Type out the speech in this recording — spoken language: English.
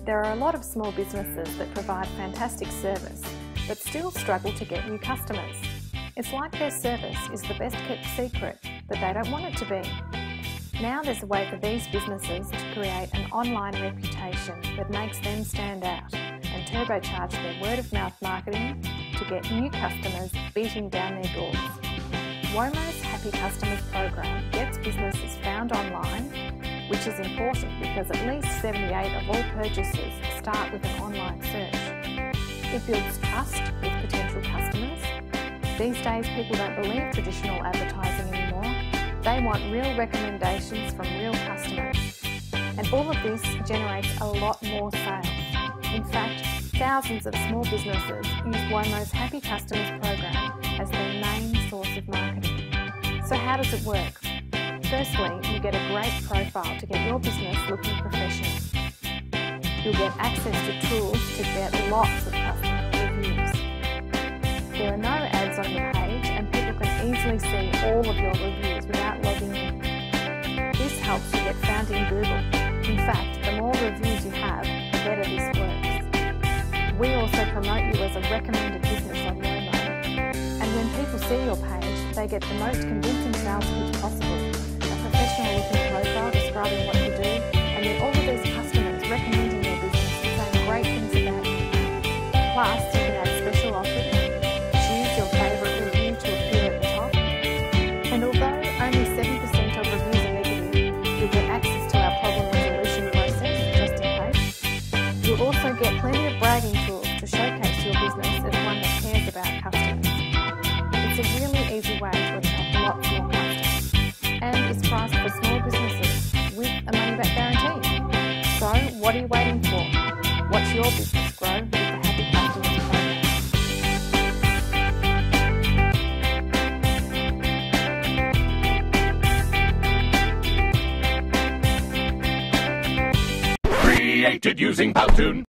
There are a lot of small businesses that provide fantastic service but still struggle to get new customers. It's like their service is the best kept secret, but they don't want it to be. Now there's a way for these businesses to create an online reputation that makes them stand out and turbocharge their word-of-mouth marketing to get new customers beating down their doors. Womo's Happy Customers program gets businesses found online, which is important because at least 78 of all purchases start with an online search. It builds trust with potential customers. These days people don't believe traditional advertising anymore. They want real recommendations from real customers. And all of this generates a lot more sales. In fact, thousands of small businesses use Womo's Happy Customers program as their main source of marketing. So how does it work? Firstly, you get a great profile to get your business looking professional. You'll get access to tools to get lots of customer reviews. There are no ads on your page and people can easily see all of your reviews without logging in. This helps you get found in Google. In fact, the more reviews you have, the better this works. We also promote you as a recommended business on Womo. And when people see your page, they get the most convincing sales pitch possible. Professional-looking profile describing what you do, and then all of these customers recommending your business and saying great things about you. Plus, you can add special offers, choose your favourite review to appear at the top, and although only 7% of reviews are negative, you'll get access to our problem resolution process, just in case. You'll also get plenty of bragging tools to showcase your business as one that cares about customers. It's a really easy way to attract lots more customers. And it's priced for small businesses with a money-back guarantee. So what are you waiting for? Watch your business grow with the Happy Customers program. Created using Powtoon.